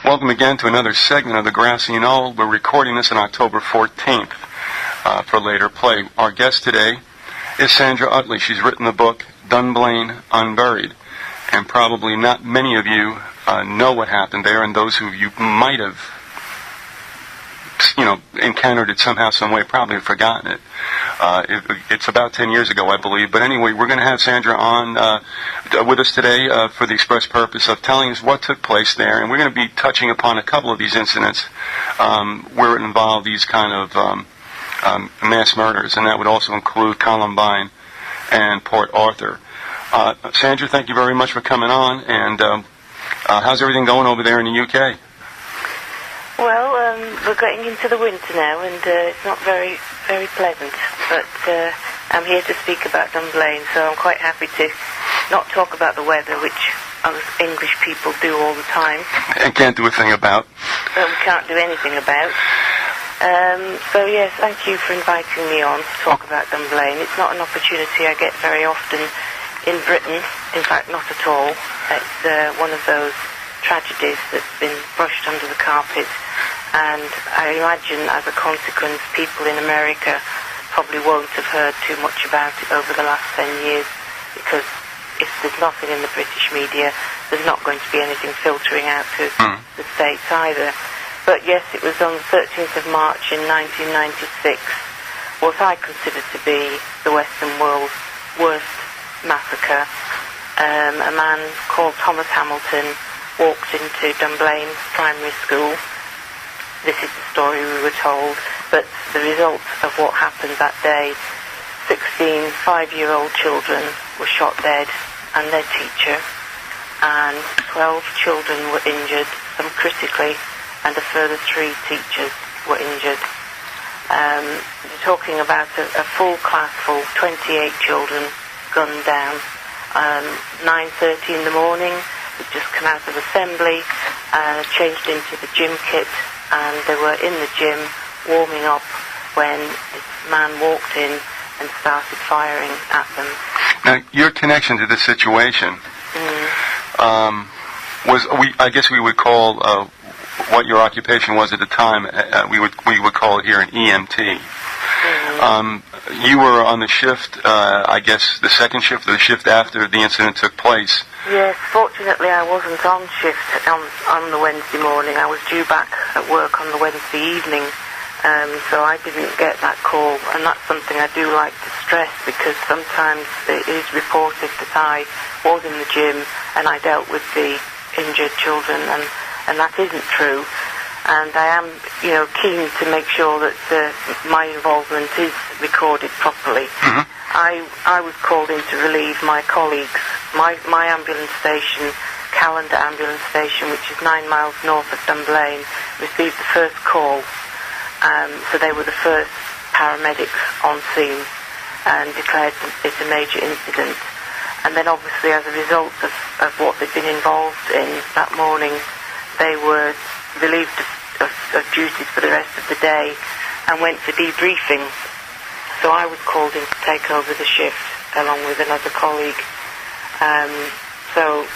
Welcome again to another segment of the Grassy Knoll. We're recording this on October 14th for later play. Our guest today is Sandra Utley. She's written the book Dunblane, Unburied. And probably not many of you know what happened there, and those who you might have encountered it somehow, some way, probably have forgotten it. It's about 10 years ago, I believe. But anyway, we're going to have Sandra on with us today for the express purpose of telling us what took place there. And we're going to be touching upon a couple of these incidents where it involved these kind of mass murders. And that would also include Columbine and Port Arthur. Sandra, thank you very much for coming on. And how's everything going over there in the UK? Well, we're getting into the winter now, and it's not very, very pleasant. But I'm here to speak about Dunblane, so I'm quite happy to not talk about the weather, which us English people do all the time. And can't do a thing about. Well, we can't do anything about. So yes, thank you for inviting me on to talk about Dunblane. It's not an opportunity I get very often in Britain. In fact, not at all. It's one of those tragedies that's been brushed under the carpet, and I imagine as a consequence people in America probably won't have heard too much about it over the last 10 years, because if there's nothing in the British media, there's not going to be anything filtering out to the States either. But yes, it was on the 13th of March in 1996, what I consider to be the Western world's worst massacre. A man called Thomas Hamilton walked into Dunblane Primary School. This is the story we were told, but the result of what happened that day, 16 5-year-old children were shot dead and their teacher, and 12 children were injured, some critically, and a further 3 teachers were injured. You're talking about a full class full, 28 children gunned down. 9:30 in the morning, they'd just come out of assembly, changed into the gym kit, and they were in the gym warming up when this man walked in and started firing at them. Now, your connection to this situation was, I guess we would call what your occupation was at the time, we would call it here an EMT. You were on the shift, I guess the second shift, or the shift after the incident took place. Yes, fortunately I wasn't on shift on the Wednesday morning. I was due back at work on the Wednesday evening, so I didn't get that call. And that's something I do like to stress, because sometimes it is reported that I was in the gym and I dealt with the injured children, and that isn't true. And I am, keen to make sure that my involvement is recorded properly. I was called in to relieve my colleagues. My ambulance station, Callender Ambulance Station, which is 9 miles north of Dunblane, received the first call. So they were the first paramedics on scene and declared it a major incident. And then obviously as a result of what they'd been involved in that morning, they were relieved of duties for the rest of the day and went for debriefing. So I was called in to take over the shift along with another colleague. So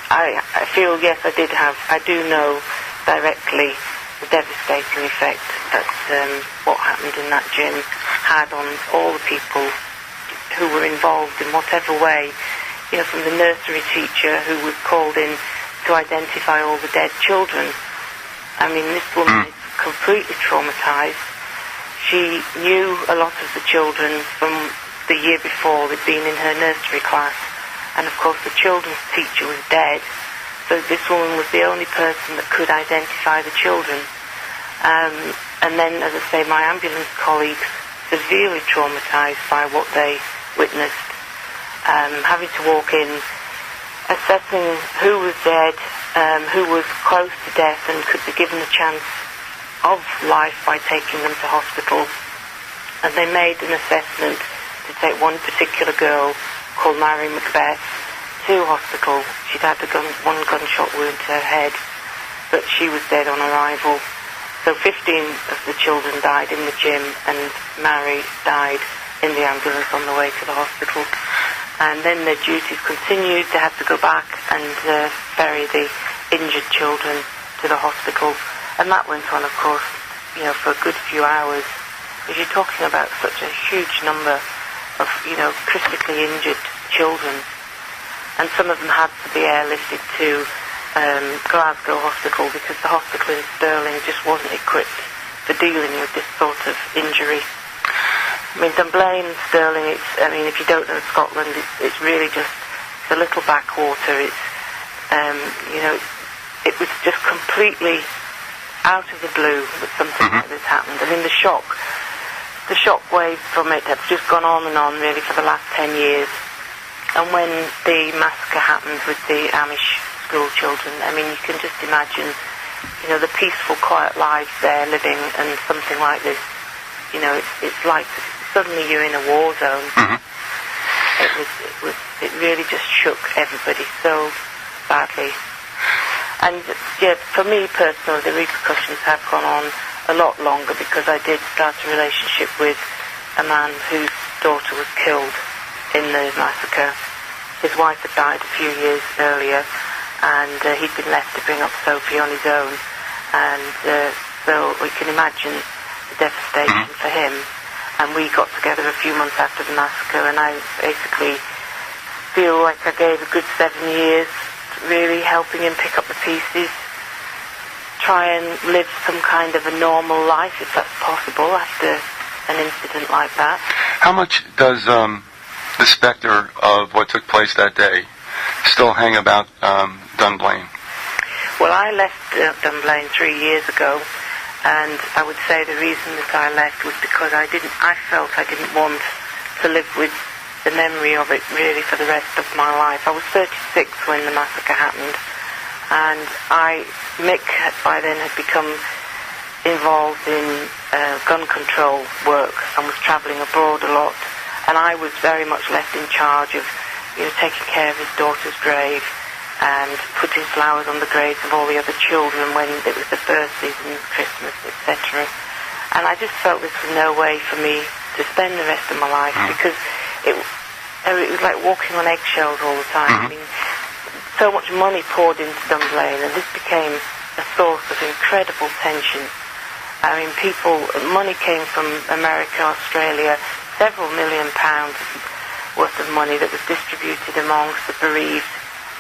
I feel, yes, I do know directly the devastating effect that what happened in that gym had on all the people who were involved in whatever way. From the nursery teacher who was called in to identify all the dead children. I mean, this woman is completely traumatized. She knew a lot of the children from the year before. They'd been in her nursery class. And of course the children's teacher was dead. So this woman was the only person that could identify the children. And then, as I say, my ambulance colleagues, severely traumatized by what they witnessed. Having to walk in, assessing who was dead, who was close to death and could be given a chance of life by taking them to hospital. And they made an assessment to take one particular girl called Mary Macbeth to hospital. She'd had one gunshot wound to her head, but she was dead on arrival. So 15 of the children died in the gym, and Mary died in the ambulance on the way to the hospital. And then their duties continued. They had to go back and ferry the injured children to to the hospital, and that went on, of course, for a good few hours. Because you're talking about such a huge number of, critically injured children, and some of them had to be airlifted to Glasgow Hospital because the hospital in Stirling just wasn't equipped for dealing with this sort of injury. I mean, Dunblane, Stirling, if you don't know Scotland, it's really just a little backwater. It's, it was just completely out of the blue that something like this happened. I mean, the shock wave from it has just gone on and on, really, for the last 10 years. And when the massacre happened with the Amish school children, I mean, you can just imagine, the peaceful, quiet lives they're living, and something like this, it's like suddenly you're in a war zone. It really just shook everybody so badly. And yeah, for me personally, the repercussions have gone on a lot longer, because I did start a relationship with a man whose daughter was killed in the massacre. His wife had died a few years earlier, and he'd been left to bring up Sophie on his own. And so we can imagine the devastation for him. And we got together a few months after the massacre, and I basically feel like I gave a good 7 years really helping him pick up the pieces, try and live some kind of a normal life, if that's possible, after an incident like that. How much does the specter of what took place that day still hang about Dunblane? Well, I left Dunblane 3 years ago, and I would say the reason that I left was because I felt I didn't want to live with the memory of it really for the rest of my life. I was 36 when the massacre happened, and Mick by then had become involved in gun control work and was travelling abroad a lot, and I was very much left in charge of taking care of his daughter's grave and putting flowers on the graves of all the other children when it was the birthdays and Christmas, etc. And I just felt this was no way for me to spend the rest of my life, because it was like walking on eggshells all the time. I mean, so much money poured into Dunblane, and this became a source of incredible tension. I mean, money came from America, Australia, several £1 million worth of money that was distributed amongst the bereaved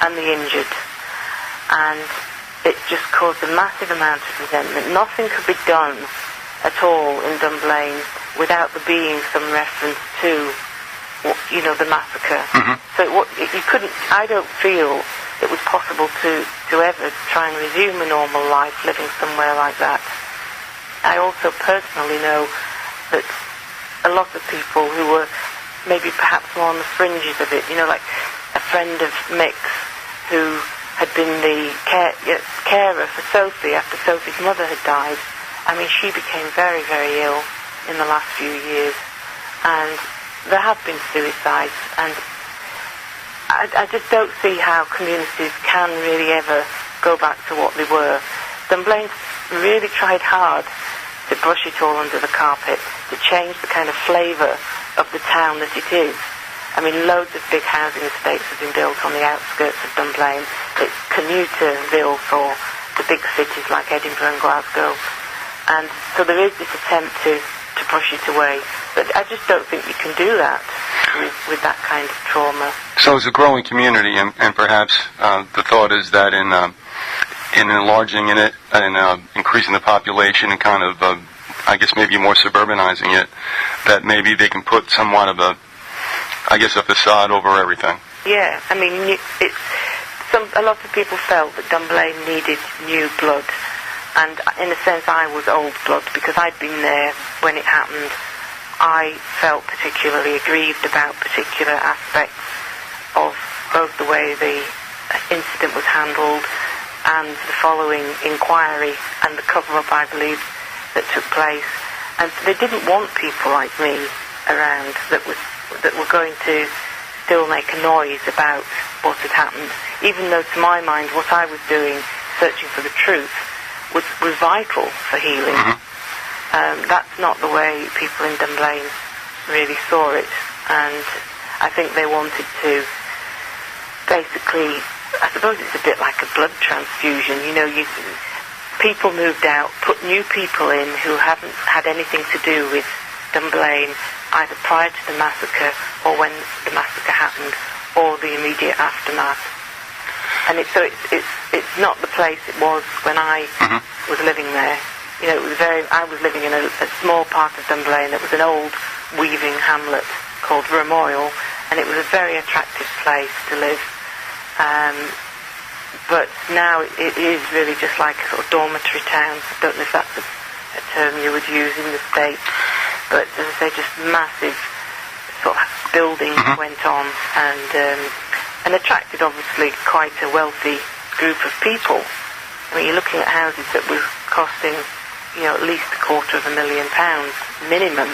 and the injured. And it just caused a massive amount of resentment. Nothing could be done at all in Dunblane without there being some reference to, the massacre. So you couldn't. I don't feel it was possible to ever try and resume a normal life living somewhere like that. I also personally know that a lot of people who were maybe perhaps more on the fringes of it, like a friend of Mick's who had been the carer for Sophie after Sophie's mother had died. I mean, she became very, very ill in the last few years, and there have been suicides, and I just don't see how communities can really ever go back to what they were. Dunblane really tried hard to brush it all under the carpet, to change the kind of flavour of the town that it is. I mean, loads of big housing estates have been built on the outskirts of Dunblane. It's commuterville for the big cities like Edinburgh and Glasgow. And so there is this attempt to brush it away. But I just don't think you can do that with that kind of trauma. So it's a growing community, and perhaps the thought is that in enlarging it and increasing the population and kind of, I guess maybe more suburbanizing it, that maybe they can put somewhat of a facade over everything. Yeah, I mean, a lot of people felt that Dunblane needed new blood, and in a sense I was old blood because I'd been there when it happened. I felt particularly aggrieved about particular aspects of both the way the incident was handled and the following inquiry and the cover-up, I believe, that took place. And so they didn't want people like me around that were going to still make a noise about what had happened, even though to my mind what I was doing, searching for the truth, was vital for healing. That's not the way people in Dunblane really saw it, and I think they wanted to basically, I suppose it's a bit like a blood transfusion, people moved out, put new people in who haven't had anything to do with Dunblane, either prior to the massacre or when the massacre happened, or the immediate aftermath. And it's not the place it was when I was living there. You know, I was living in a small part of Dunblane that was an old weaving hamlet called Vermoil, and it was a very attractive place to live. But now it is really just like a sort of dormitory town. I don't know if that's a term you would use in the States, but as I say, just massive sort of buildings went on, and attracted obviously quite a wealthy group of people. I mean, you're looking at houses that were costing, you know, at least £250,000 minimum.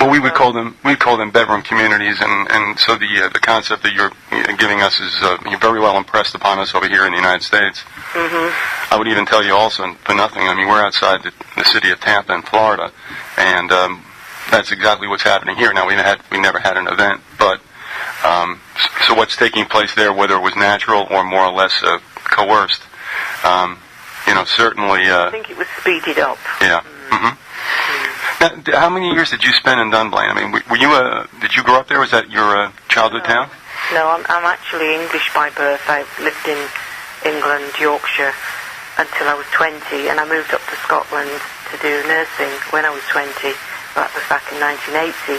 Well, we would call them bedroom communities, and so the concept that you're giving us is very well impressed upon us over here in the United States. I would even tell you also, for nothing, I mean, we're outside the city of Tampa in Florida, and that's exactly what's happening here. Now, we never had an event, but so what's taking place there, whether it was natural or more or less coerced, certainly. I think it was speeded up. Yeah. Now, how many years did you spend in Dunblane? I mean, did you grow up there? Was that your childhood town? No, I'm actually English by birth. I lived in England, Yorkshire, until I was 20, and I moved up to Scotland to do nursing when I was 20. That was back in 1980,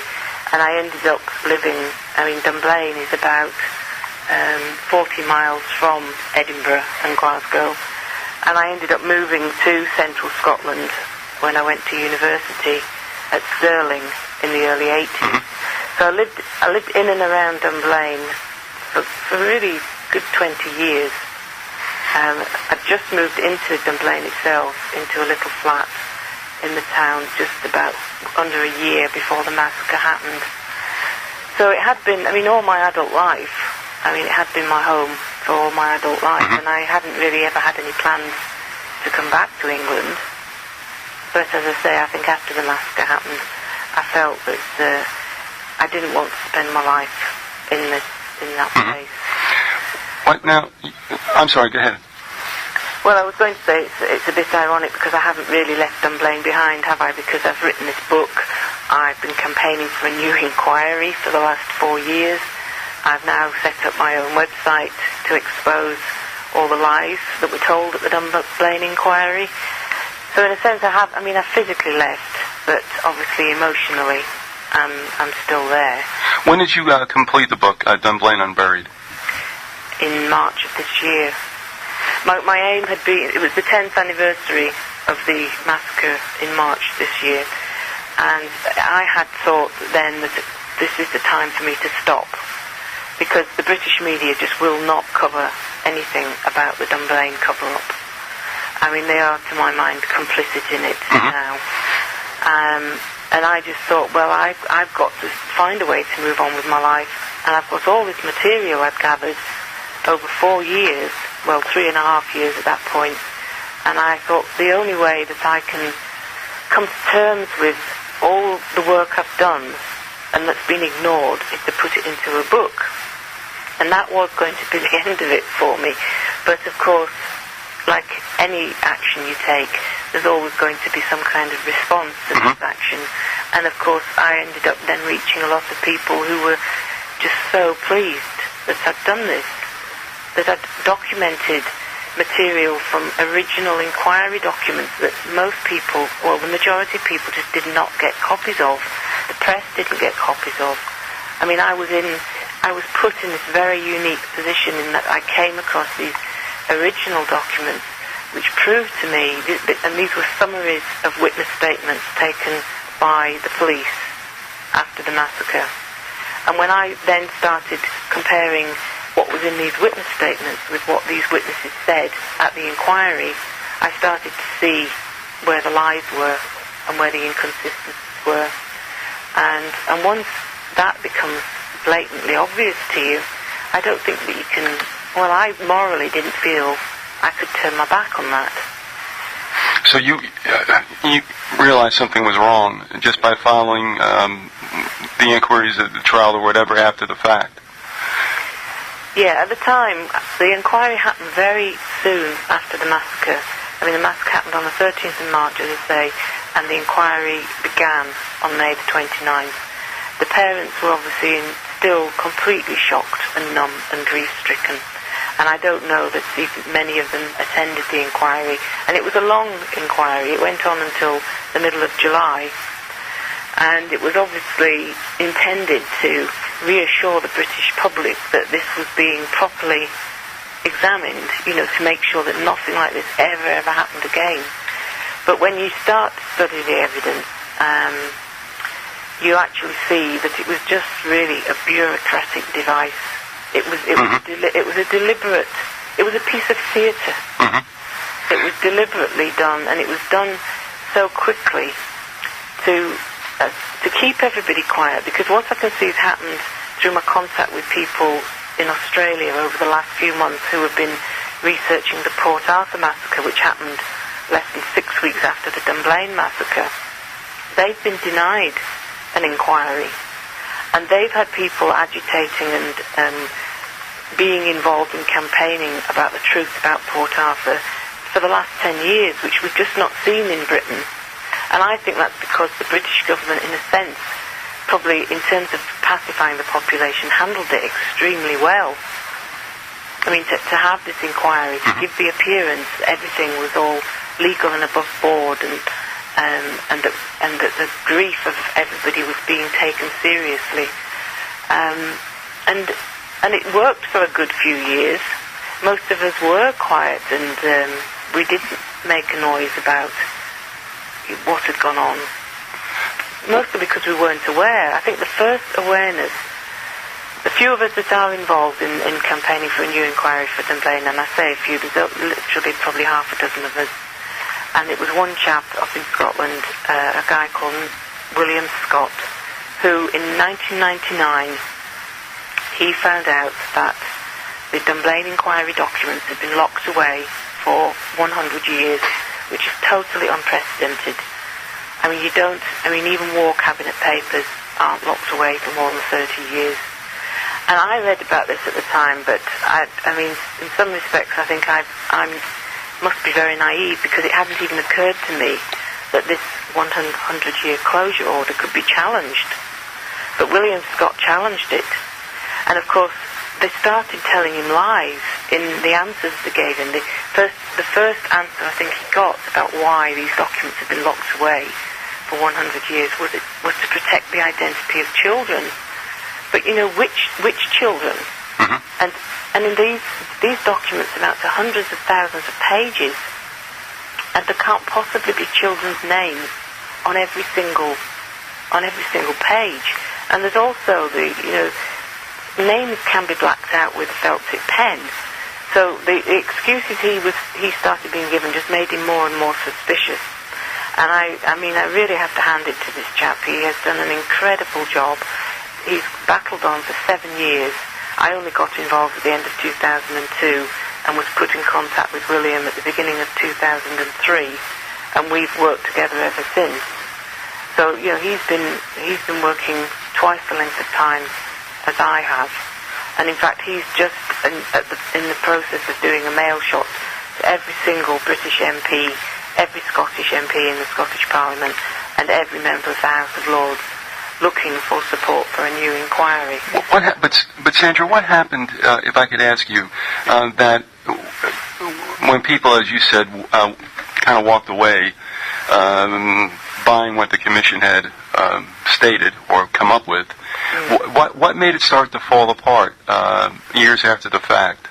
and I ended up living. I mean, Dunblane is about 40 miles from Edinburgh and Glasgow, and I ended up moving to central Scotland when I went to university at Stirling in the early 80s. So I lived in and around Dunblane for really good 20 years. I'd just moved into Dunblane itself, into a little flat in the town just about under a year before the massacre happened. So it had been, I mean, all my adult life, it had been my home for all my adult life, and I hadn't really ever had any plans to come back to England. But as I say, I think after the massacre happened, I felt that I didn't want to spend my life in that place. What now? I'm sorry, go ahead. Well, I was going to say it's a bit ironic because I haven't really left Dunblane behind, have I? Because I've written this book. I've been campaigning for a new inquiry for the last 4 years. I've now set up my own website to expose all the lies that were told at the Dunblane inquiry. So in a sense, I've physically left, but obviously emotionally, I'm still there. When did you complete the book, Dunblane Unburied? In March of this year. My aim had been, it was the 10th anniversary of the massacre in March this year, and I had thought then that this is the time for me to stop, because the British media just will not cover anything about the Dunblane cover-up. I mean, they are, to my mind, complicit in it now. And I just thought, well, I've got to find a way to move on with my life. And I've got all this material I've gathered over 4 years, well, 3.5 years at that point. And I thought the only way that I can come to terms with all the work I've done and that's been ignored is to put it into a book. And that was going to be the end of it for me. But, of course, like any action you take, there's always going to be some kind of response to this action. And of course, I ended up then reaching a lot of people who were just so pleased that I'd done this, that I'd documented material from original inquiry documents that most people, well, the majority of people just did not get copies of. The press didn't get copies of. I mean, I was put in this very unique position in that I came across these original documents which proved to me, and these were summaries of witness statements taken by the police after the massacre. And when I then started comparing what was in these witness statements with what these witnesses said at the inquiry, I started to see where the lies were and where the inconsistencies were. And once that becomes blatantly obvious to you, I don't think that you can, well, I morally didn't feel I could turn my back on that. So you realized something was wrong just by following the inquiries at the trial or whatever after the fact? Yeah, at the time, the inquiry happened very soon after the massacre, I mean, the massacre happened on the 13th of March, as I say, and the inquiry began on May the 29th. The parents were obviously still completely shocked and numb and grief-stricken. And I don't know that many of them attended the inquiry. And it was a long inquiry. It went on until the middle of July. And it was obviously intended to reassure the British public that this was being properly examined, to make sure that nothing like this ever happened again. But when you start to study the evidence, you actually see that it was just really a bureaucratic device. It was a deliberate. It was a piece of theatre. It was deliberately done, and it was done so quickly to keep everybody quiet. Because what I can see has happened through my contact with people in Australia over the last few months who have been researching the Port Arthur massacre, which happened less than 6 weeks after the Dunblane massacre. They've been denied an inquiry. And they've had people agitating and being involved in campaigning about the truth about Port Arthur for the last 10 years, which we've just not seen in Britain. And I think that's because the British government, in a sense, probably in terms of pacifying the population, handled it extremely well. I mean, to have this inquiry, to give the appearance that everything was all legal and above board, and that the grief of everybody was being taken seriously. And it worked for a good few years. Most of us were quiet, and we didn't make a noise about what had gone on. Mostly because we weren't aware. I think the first awareness, the few of us that are involved in campaigning for a new inquiry for Dunblane, and I say a few, there's literally probably half a dozen of us. And it was one chap up in Scotland, a guy called William Scott, who in 1999, he found out that the Dunblane inquiry documents had been locked away for 100 years, which is totally unprecedented. I mean, even war cabinet papers aren't locked away for more than 30 years. And I read about this at the time, but I mean, in some respects, I think I must be very naive, because it hadn't even occurred to me that this 100-year closure order could be challenged. But William Scott challenged it. And of course, they started telling him lies in the answers they gave him. The first answer I think he got about why these documents had been locked away for 100 years was to protect the identity of children. But which children? And in these documents amount to hundreds of thousands of pages, and there can't possibly be children's names on every single page. And there's also names can be blacked out with a felt tip pen. So the excuses he started being given just made him more and more suspicious. And I really have to hand it to this chap. He has done an incredible job. He's battled on for 7 years. I only got involved at the end of 2002 and was put in contact with William at the beginning of 2003, and we've worked together ever since. So he's been working twice the length of time as I have, and in fact he's just in the process of doing a mail shot to every single British MP, every Scottish MP in the Scottish Parliament, and every member of the House of Lords, looking for support for a new inquiry. But Sandra, what happened, if I could ask you, that when people, as you said, kind of walked away, buying what the Commission had stated or come up with, what made it start to fall apart years after the fact?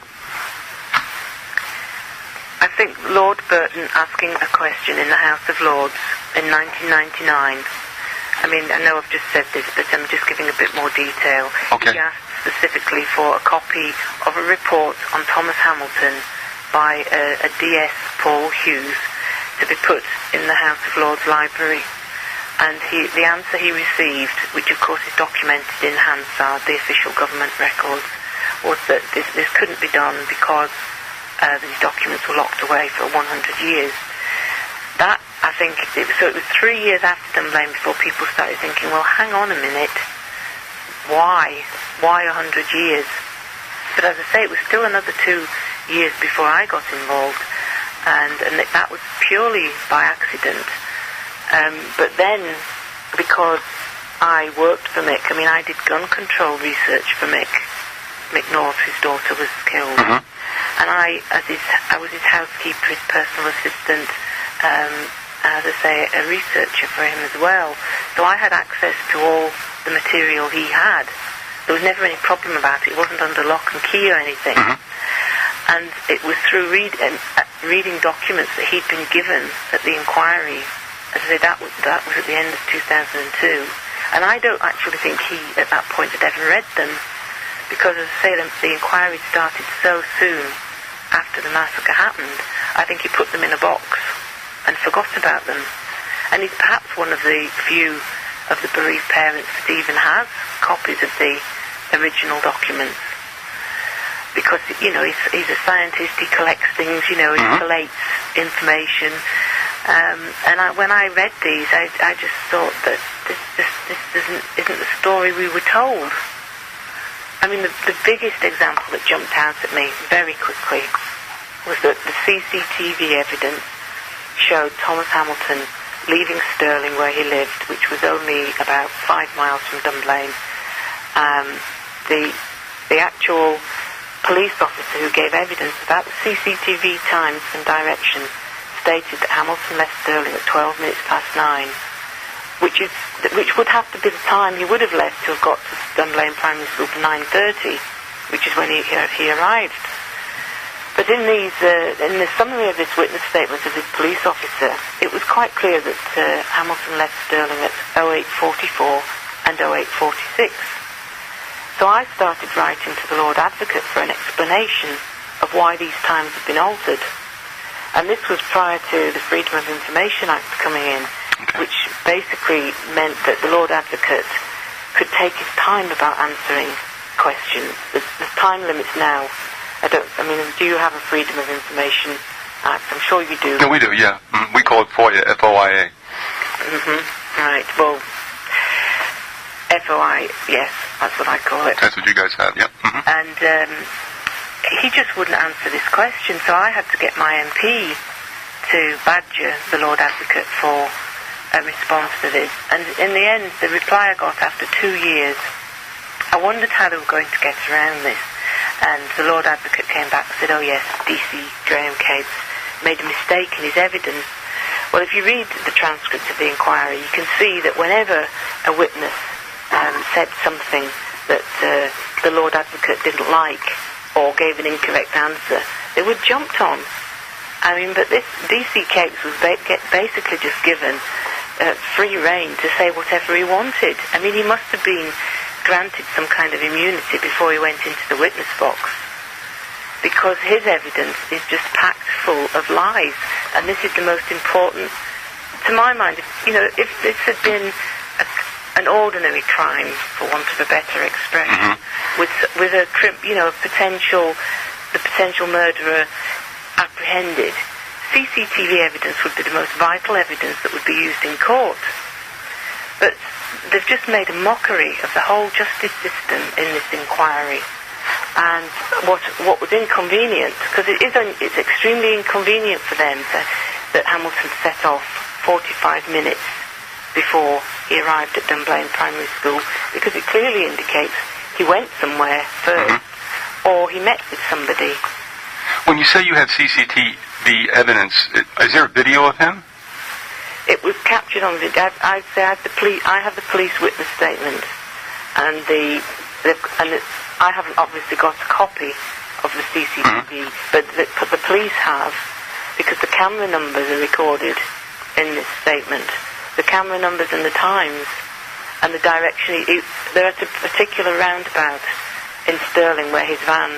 I think Lord Burton asking a question in the House of Lords in 1999, I mean, I know I've just said this, but I'm just giving a bit more detail. Okay. He asked specifically for a copy of a report on Thomas Hamilton by a DS Paul Hughes to be put in the House of Lords library. And the answer he received, which of course is documented in Hansard, the official government records, was that this couldn't be done because these documents were locked away for 100 years. That, I think, it was 3 years after Dunblane before people started thinking, well, hang on a minute, why 100 years? But as I say, it was still another 2 years before I got involved. and that was purely by accident. But then, because I worked for Mick, I mean, I did gun control research for Mick North, whose daughter was killed. And I was his housekeeper, his personal assistant, as I say, a researcher for him as well. So I had access to all the material he had. There was never any problem about it. It wasn't under lock and key or anything. And it was through reading documents that he'd been given at the inquiry. As I say, that was at the end of 2002. And I don't actually think he, at that point, had ever read them. Because, as I say, the inquiry started so soon after the massacre happened. I think he put them in a box and forgot about them. And he's perhaps one of the few of the bereaved parents that even has copies of the original documents. Because, you know, he's a scientist, he collects things, you know, he collates information. And when I read these, I just thought that this isn't the story we were told. I mean, the biggest example that jumped out at me very quickly was that the CCTV evidence showed Thomas Hamilton leaving Stirling, where he lived, which was only about 5 miles from Dunblane. The actual police officer who gave evidence about the CCTV times and directions stated that Hamilton left Stirling at 12 minutes past 9, which would have to be the time he would have left to have got to Dunblane Primary School for 9:30, which is when he arrived. But in the summary of this witness statement of this police officer, it was quite clear that Hamilton left Stirling at 08:44 and 08:46. So I started writing to the Lord Advocate for an explanation of why these times had been altered. And this was prior to the Freedom of Information Act coming in, which basically meant that the Lord Advocate could take his time about answering questions. There's time limits now. Do you have a Freedom of Information Act? I'm sure you do. No, we do, yeah. We call it FOIA, FOIA. Right, well, FOI, yes, that's what I call it. That's what you guys have, yep. And he just wouldn't answer this question, so I had to get my MP to badger the Lord Advocate for a response to this. And in the end, the reply I got after 2 years, I wondered how they were going to get around this. And the Lord Advocate came back and said, oh yes, DC Graham Capes made a mistake in his evidence. Well, if you read the transcript of the inquiry, you can see that whenever a witness said something that the Lord Advocate didn't like or gave an incorrect answer, they were jumped on. I mean, but this DC Capes was basically just given free rein to say whatever he wanted. I mean, he must have been granted some kind of immunity before he went into the witness box, because his evidence is just packed full of lies. And this is the most important, to my mind. If this had been an ordinary crime, for want of a better expression, with a potential murderer apprehended, CCTV evidence would be the most vital evidence that would be used in court. But they've just made a mockery of the whole justice system in this inquiry. And what was inconvenient, because it's extremely inconvenient for them that Hamilton set off 45 minutes before he arrived at Dunblane Primary School, because it clearly indicates he went somewhere first, or he met with somebody. When you say you have CCTV evidence, is there a video of him? It was captured on video. I have the police witness statement, and I haven't obviously got a copy of the CCTV, but the police have, because the camera numbers are recorded in this statement. The camera numbers and the times and the direction. They're at a particular roundabout in Stirling where his van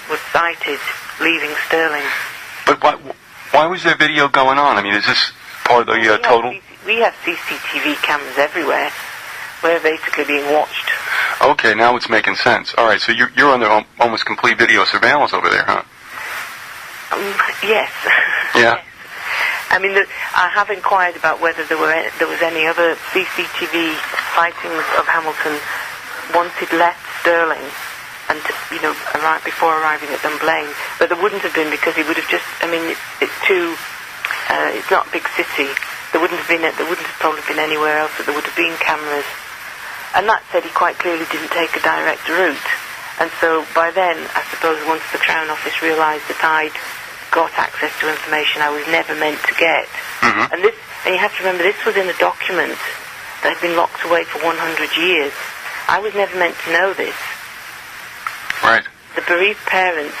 was sighted leaving Stirling. But why was there video going on? I mean, is this part of the total? We have CCTV cameras everywhere. We're basically being watched. Okay, now it's making sense. All right, so you're under almost complete video surveillance over there, huh? Yes. Yeah. Yes. I mean, I have inquired about whether there was any other CCTV sightings of Hamilton once he'd left Stirling, and right before arriving at Dunblane. But there wouldn't have been, because he would have just. I mean, it's not a big city. There wouldn't have probably been anywhere else that there would have been cameras. And that said, he quite clearly didn't take a direct route. And so by then, I suppose once the Crown Office realised that I'd got access to information I was never meant to get. Mm-hmm. And you have to remember, this was in a document that had been locked away for 100 years. I was never meant to know this. Right. The bereaved parents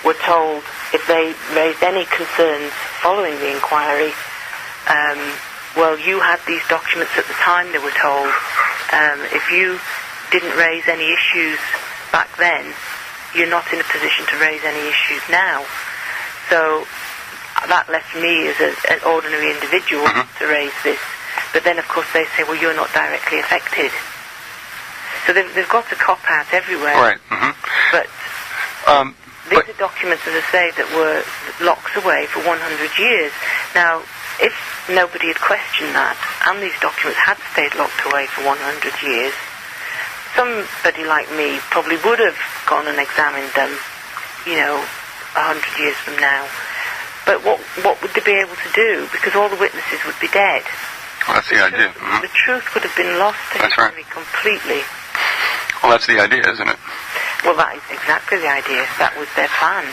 were told if they raised any concerns following the inquiry, well, you had these documents at the time, they were told. If you didn't raise any issues back then, you're not in a position to raise any issues now. So that left me as an ordinary individual to raise this. But then, of course, they say, well, you're not directly affected. So they've got a cop-out everywhere. Right. Mm-hmm. But these are documents, as I say, that were locked away for 100 years. Now, if nobody had questioned that, and these documents had stayed locked away for 100 years, somebody like me probably would have gone and examined them, 100 years from now. But what would they be able to do? Because all the witnesses would be dead. Well, that's the idea. Mm-hmm. The truth would have been lost to history completely. Well, that's the idea, isn't it? Well, that is exactly the idea. That was their plan.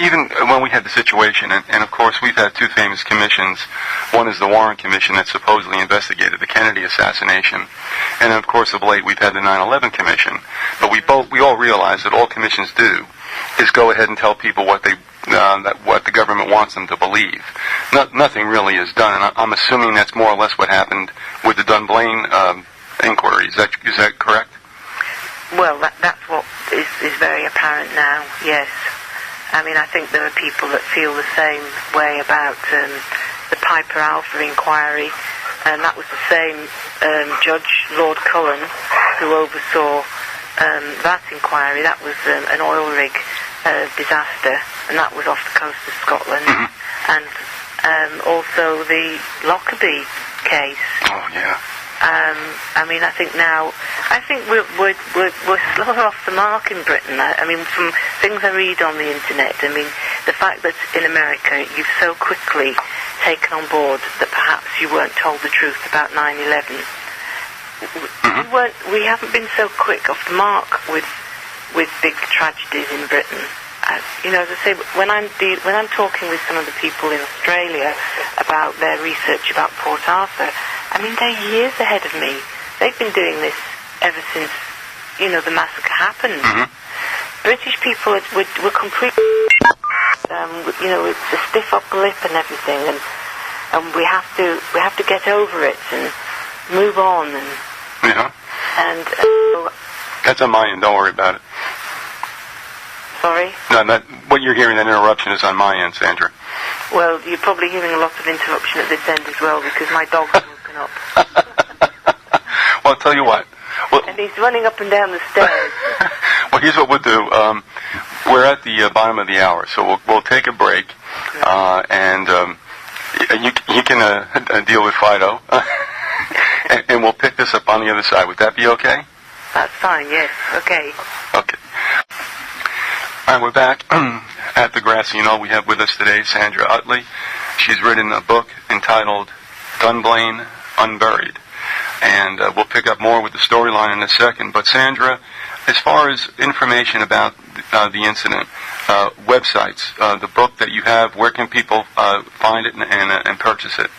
Even when we had the situation, and of course we've had two famous commissions. One is the Warren Commission that supposedly investigated the Kennedy assassination, and of course of late we've had the 9/11 Commission. But we all realize that all commissions do is go ahead and tell people what what the government wants them to believe. Nothing really is done, and I'm assuming that's more or less what happened with the Dunblane inquiry. Is that correct? Well, that's what is very apparent now, yes. I mean, I think there are people that feel the same way about the Piper Alpha inquiry, and that was the same Judge Lord Cullen who oversaw that inquiry. That was an oil rig disaster, and that was off the coast of Scotland. Mm-hmm. And also the Lockerbie case. Oh, yeah. I mean, I think we're slower off the mark in Britain. I mean, from things I read on the internet, I mean, the fact that in America you've so quickly taken on board that perhaps you weren't told the truth about 9/11. We haven't been so quick off the mark with big tragedies in Britain. As I say, when I'm talking with some of the people in Australia about their research about Port Arthur, I mean, they're years ahead of me. They've been doing this ever since, the massacre happened. Mm-hmm. British people were completely, with the stiff upper lip and everything, and we have to get over it and move on. And yeah. And that's on my end. Don't worry about it. Sorry? No, what you're hearing, that interruption, is on my end, Sandra. Well, you're probably hearing a lot of interruption at this end as well, because my dog's woken up. Well, I'll tell you what. And he's running up and down the stairs. Well, here's what we'll do. We're at the bottom of the hour, so we'll take a break, and you can deal with Fido, and we'll pick this up on the other side. Would that be okay? That's fine, yes. Okay. Okay. All right, we're back at the Grassy Knoll. We have with us today Sandra Utley. She's written a book entitled Dunblane, Unburied. And we'll pick up more with the storyline in a second. But Sandra, as far as information about the incident, websites, the book that you have, where can people find it and purchase it?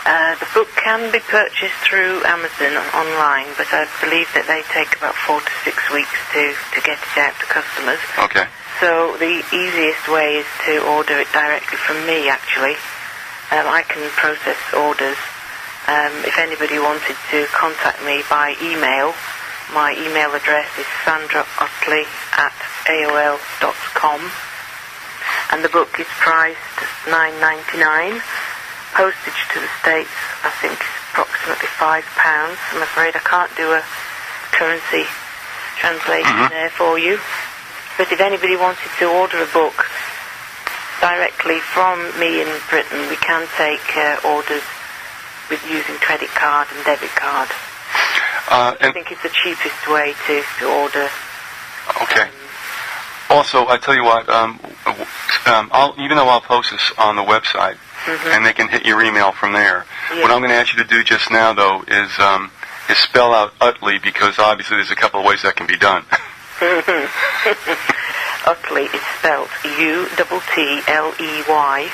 The book can be purchased through Amazon online, but I believe that they take about 4 to 6 weeks to get it out to customers. Okay. So the easiest way is to order it directly from me, actually. I can process orders. If anybody wanted to contact me by email, my email address is sandrautley@aol.com, and the book is priced $9.99. Postage to the States, I think, is approximately £5. I'm afraid I can't do a currency translation there for you. But if anybody wanted to order a book directly from me in Britain, we can take orders with using credit card and debit card. I think it's the cheapest way to order. Okay. Also, I tell you what, even though I'll post this on the website, and they can hit your email from there, what I'm going to ask you to do just now, though, is spell out Utley, because obviously there's a couple of ways that can be done. Utley is spelled U-T-T-L-E-Y.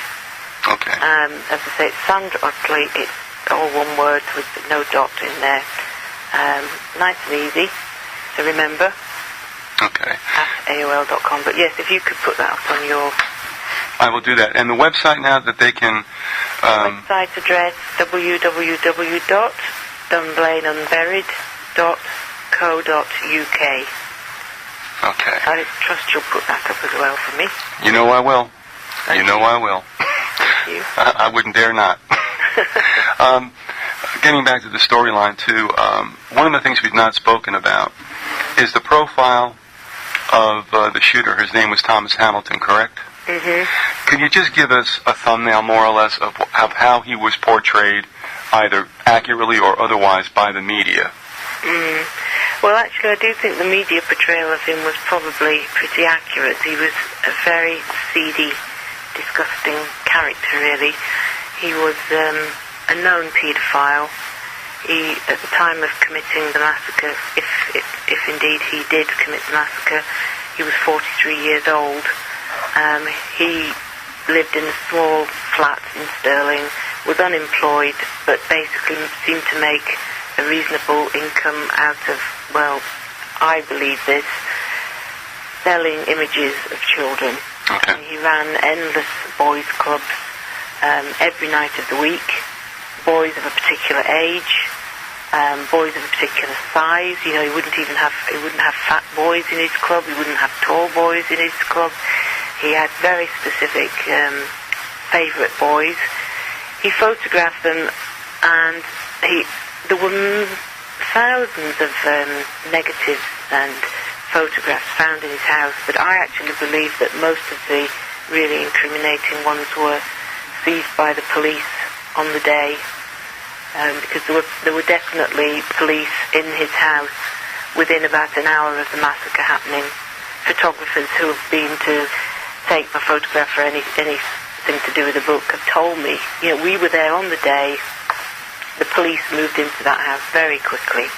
Okay. As I say, it's Sandra Utley. It's all one word with no dot in there. Nice and easy to remember. Okay. At AOL.com. But yes, if you could put that up on your... I will do that. And the website now that they can... website address, www.dunblaneunburied.co.uk. Okay. I trust you'll put that up as well for me. You know I will. Thank you. I will. Thank you. I wouldn't dare not. Getting back to the storyline, too, one of the things we've not spoken about is the profile of the shooter. His name was Thomas Hamilton, correct? Mm-hmm. Could you just give us a thumbnail, more or less, of how he was portrayed, either accurately or otherwise, by the media? Well, actually, I do think the media portrayal of him was probably pretty accurate. He was a very seedy, disgusting character, really. He was a known paedophile. He, at the time of committing the massacre, if indeed he did commit the massacre, he was 43 years old. He lived in a small flat in Stirling, was unemployed, but basically seemed to make a reasonable income out of, well, I believe this, selling images of children. Okay. He ran endless boys' clubs every night of the week. Boys of a particular age, boys of a particular size. You know, he wouldn't have fat boys in his club. He wouldn't have tall boys in his club. He had very specific favourite boys. He photographed them, and there were thousands of negatives and photographs found in his house. But I actually believe that most of the really incriminating ones were seized by the police on the day, because there were definitely police in his house within about an hour of the massacre happening. Photographers who have been to take my photograph or anything to do with the book have told me, you know, we were there on the day. The police moved into that house very quickly.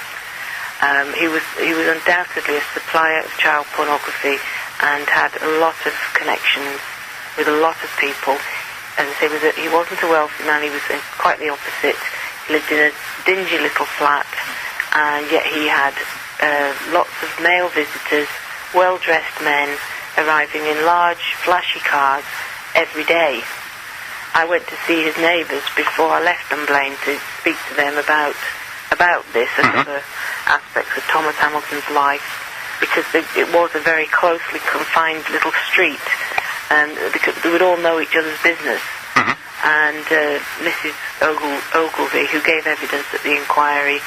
He was undoubtedly a supplier of child pornography and had a lot of connections with a lot of people. As I say, he wasn't a wealthy man. He was quite the opposite. He lived in a dingy little flat, and yet he had lots of male visitors, well-dressed men, arriving in large, flashy cars every day. I went to see his neighbours before I left Dunblane to speak to them about this and other aspects of Thomas Hamilton's life, because it was a very closely confined little street, and because they would all know each other's business. And Mrs. Ogilvy, who gave evidence at the inquiry,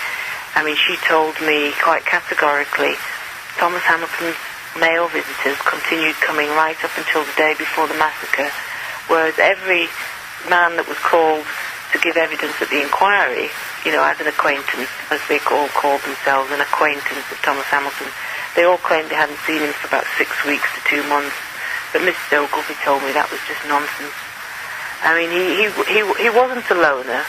I mean, she told me quite categorically, Thomas Hamilton's male visitors continued coming right up until the day before the massacre, whereas every man that was called to give evidence at the inquiry, you know, as an acquaintance, as they all called themselves, an acquaintance of Thomas Hamilton, they all claimed they hadn't seen him for about 6 weeks to 2 months. But Mrs. Ogilvy told me that was just nonsense. I mean, he wasn't a loner.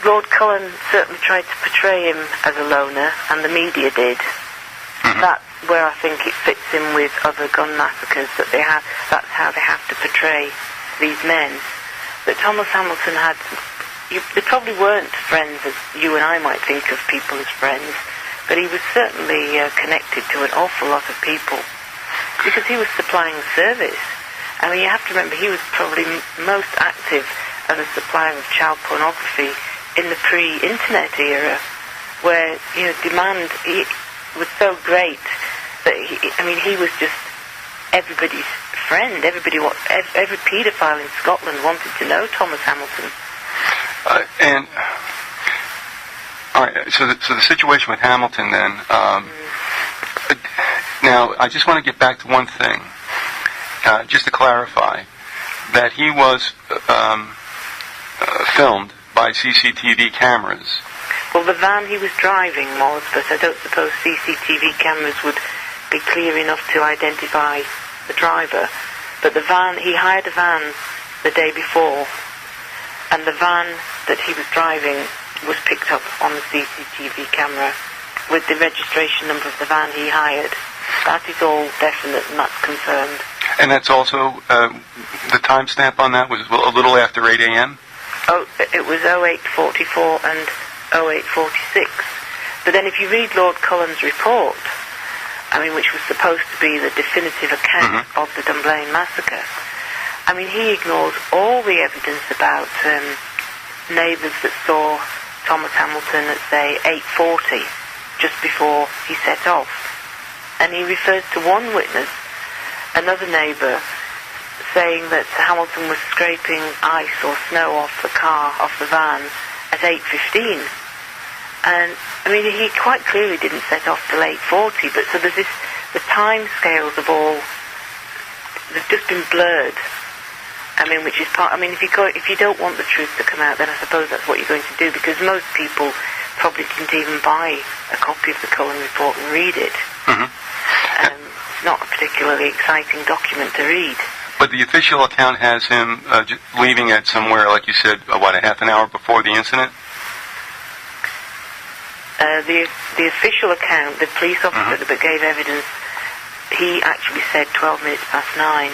Lord Cullen certainly tried to portray him as a loner, and the media did. That's where I think it fits in with other gun massacres, that that's how they have to portray these men. But Thomas Hamilton they probably weren't friends as you and I might think of people as friends, but he was certainly connected to an awful lot of people, because he was supplying a service. I mean, you have to remember, he was probably most active as a supplier of child pornography in the pre-internet era, where, you know, demand was so great that he was just everybody's friend. Every paedophile in Scotland wanted to know Thomas Hamilton. And all right, so the situation with Hamilton then. Now, I just want to get back to one thing, just to clarify, that he was filmed by CCTV cameras Well, the van he was driving was, but I don't suppose CCTV cameras would be clear enough to identify the driver. But the van, he hired a van the day before, and the van that he was driving was picked up on the CCTV camera with the registration number of the van he hired. That is all definite, and that's confirmed. And that's also, the timestamp on that was a little after 8 a.m.? Oh, it was 08:44 and 08:46. But then if you read Lord Cullen's report, I mean, which was supposed to be the definitive account of the Dunblane massacre, I mean, he ignores all the evidence about neighbours that saw Thomas Hamilton at, say, 8:40, just before he set off. And he refers to one witness, another neighbour, saying that Hamilton was scraping ice or snow off the car, off the van, at 8:15. And, I mean, he quite clearly didn't set off till 8:40, but so there's this, the time scales of all, they've just been blurred. I mean, which is part, I mean, if you don't want the truth to come out, then I suppose that's what you're going to do, because most people probably didn't even buy a copy of the Cullen report and read it. It's not a particularly exciting document to read. But the official account has him leaving at somewhere, like you said, a half an hour before the incident? The official account, the police officer that gave evidence, he actually said 12 minutes past 9.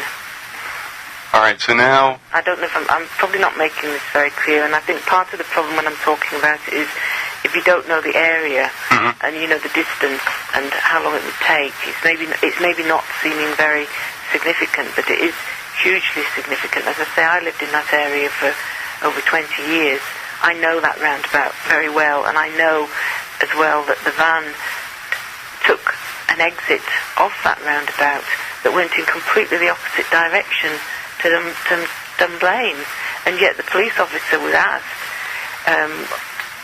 All right, so now... I don't know if I'm probably not making this very clear, and I think part of the problem when I'm talking about it is if you don't know the area and you know the distance and how long it would take, it's maybe not seeming very significant, but it is hugely significant. As I say, I lived in that area for over 20 years. I know that roundabout very well, and I know as well that the van took an exit off that roundabout that went in completely the opposite direction to Dunblane, and yet the police officer was asked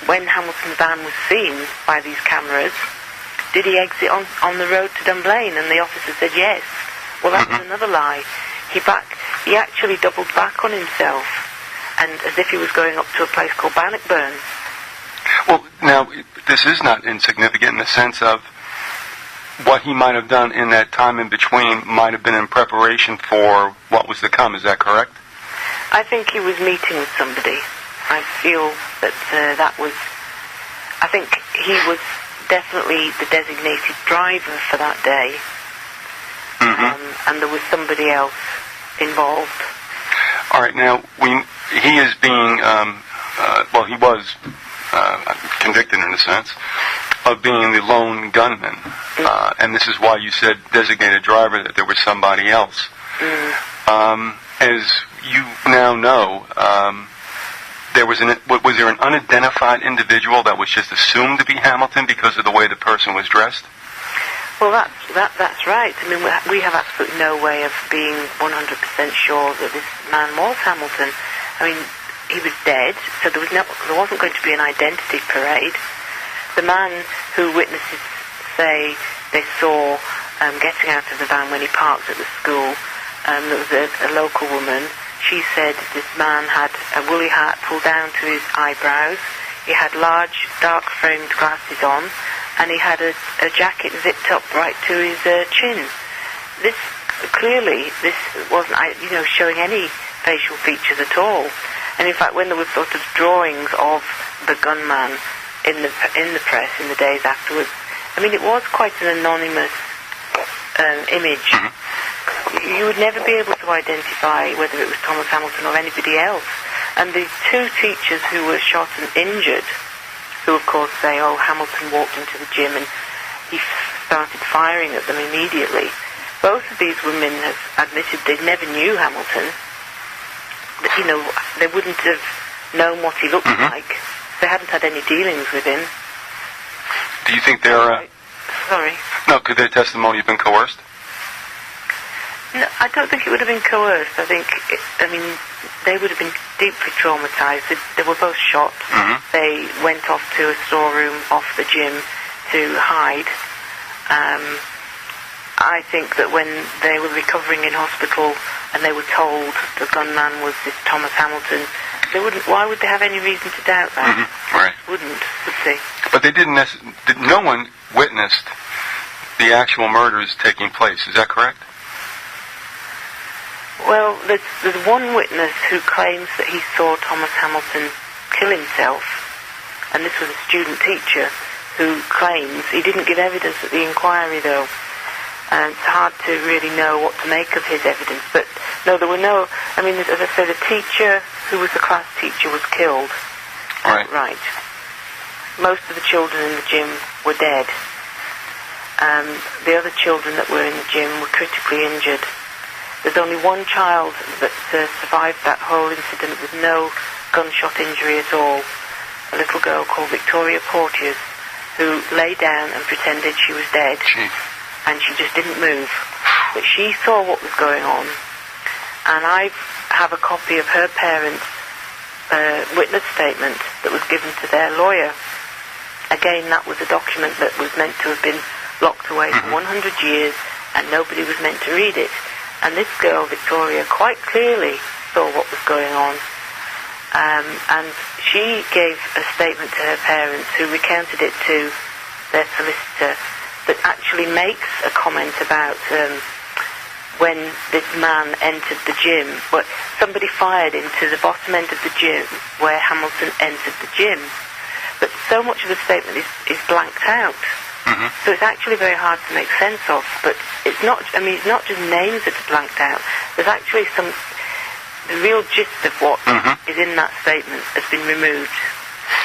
when Hamilton's van was seen by these cameras, did he exit on the road to Dunblane? And the officer said yes. Well, that was another lie. He actually doubled back on himself, and as if he was going up to a place called Bannockburn. Well, now, this is not insignificant in the sense of what he might have done in that time in between might have been in preparation for what was to come. Is that correct? I think he was meeting with somebody. I feel that I think he was definitely the designated driver for that day. And there was somebody else involved. All right, now, he is being, he was convicted in a sense of being the lone gunman. And this is why you said designated driver, that there was somebody else. As you now know, was there an unidentified individual that was just assumed to be Hamilton because of the way the person was dressed? Well, that's right. I mean, we have absolutely no way of being 100% sure that this man was Hamilton. I mean, he was dead, so there wasn't going to be an identity parade. The man who witnesses say they saw getting out of the van when he parked at the school, there was a local woman. She said this man had a woolly hat pulled down to his eyebrows. He had large, dark-framed glasses on, and he had a jacket zipped up right to his chin. This wasn't, showing any facial features at all. And in fact, when there were sort of drawings of the gunman in the press in the days afterwards, I mean, it was quite an anonymous image. You would never be able to identify whether it was Thomas Hamilton or anybody else. And the two teachers who were shot and injured, who of course say, oh, Hamilton walked into the gym and he started firing at them immediately. Both of these women have admitted they never knew Hamilton. That, they wouldn't have known what he looked like. They hadn't had any dealings with him. Do you think they're... Sorry? No, could their testimony have been coerced? No, I don't think it would have been coerced. I mean, they would have been deeply traumatized. They were both shot. They went off to a storeroom off the gym to hide. I think that when they were recovering in hospital and they were told the gunman was this Thomas Hamilton, why would they have any reason to doubt that? Right. Wouldn't. guilty. But they didn't. No one witnessed the actual murders taking place. Is that correct? Well, there's one witness who claims that he saw Thomas Hamilton kill himself, and this was a student teacher who claims he didn't give evidence at the inquiry, though. And it's hard to really know what to make of his evidence. But no, there were no. I mean, as I said, the teacher who was the class teacher was killed. Right. Most of the children in the gym were dead. The other children that were in the gym were critically injured. There's only one child that survived that whole incident with no gunshot injury at all. A little girl called Victoria Porteous, who lay down and pretended she was dead. And she just didn't move. But she saw what was going on. And I have a copy of her parents' witness statement that was given to their lawyer. Again, that was a document that was meant to have been locked away for 100 years, and nobody was meant to read it. And this girl, Victoria, quite clearly saw what was going on. And she gave a statement to her parents, who recounted it to their solicitor, that actually makes a comment about when this man entered the gym. But somebody fired into the bottom end of the gym where Hamilton entered the gym. But so much of the statement is blanked out. So it's actually very hard to make sense of. But it's not, I mean, it's not just names that are blanked out. There's actually the real gist of what is in that statement has been removed.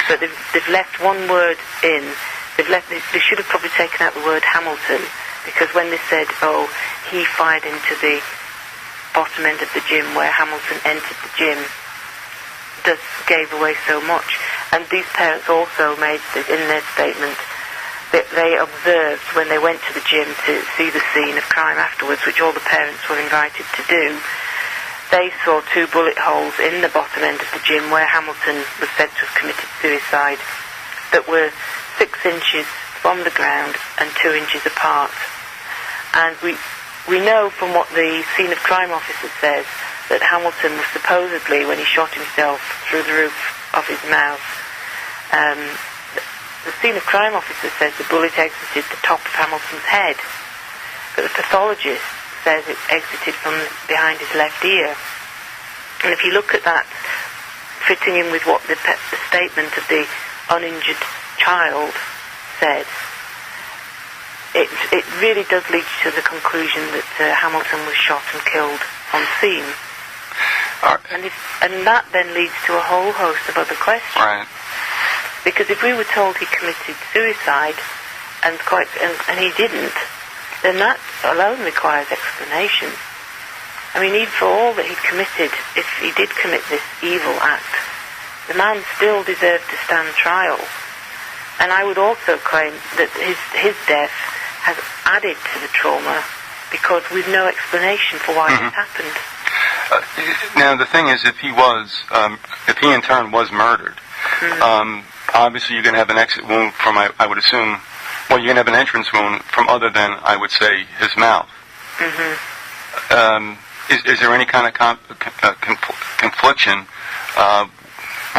But they've left one word in. They should have probably taken out the word Hamilton, because when they said, oh, he fired into the bottom end of the gym where Hamilton entered the gym, just gave away so much. And these parents also made in their statement that they observed when they went to the gym to see the scene of crime afterwards, which all the parents were invited to do. They saw 2 bullet holes in the bottom end of the gym where Hamilton was said to have committed suicide that were 6 inches from the ground and 2 inches apart. And we know from what the scene of crime officer says that Hamilton was supposedly, when he shot himself through the roof of his mouth, the scene of crime officer says the bullet exited the top of Hamilton's head, but the pathologist says it exited from behind his left ear. And if you look at that fitting in with what the statement of the uninjured child said, it really does lead to the conclusion that Hamilton was shot and killed on scene. And that then leads to a whole host of other questions. Right. Because if we were told he committed suicide and he didn't, then that alone requires explanation. I mean, even for all that he'd committed, if he did commit this evil act, the man still deserved to stand trial. And I would also claim that his death has added to the trauma, because we've no explanation for why it happened. Now, the thing is, if he in turn was murdered, obviously you're going to have an exit wound from, I would assume, well, you're going to have an entrance wound from other than, I would say, his mouth. Is there any kind of confliction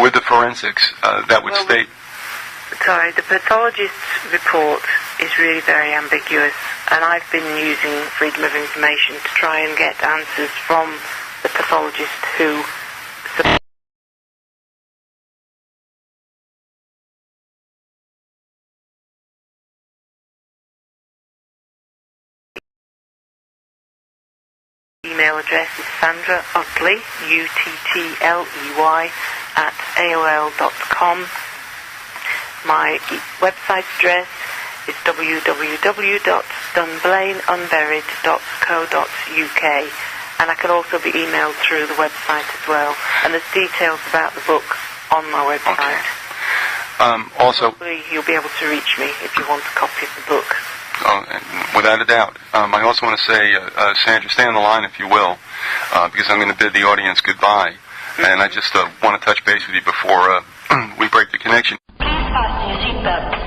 with the forensics that would state... Sorry, the pathologist's report is really very ambiguous, and I've been using Freedom of Information to try and get answers from the pathologist who... email address is Sandra Utley, Uttley, at AOL.com. My website address is www.dunblaneunburied.co.uk, and I can also be emailed through the website as well. And there's details about the book on my website. Okay. Also, hopefully you'll be able to reach me if you want a copy of the book. Without a doubt. I also want to say, Sandra, stay on the line if you will, because I'm going to bid the audience goodbye. And I just want to touch base with you before we break the connection. Please fasten your seatbelt.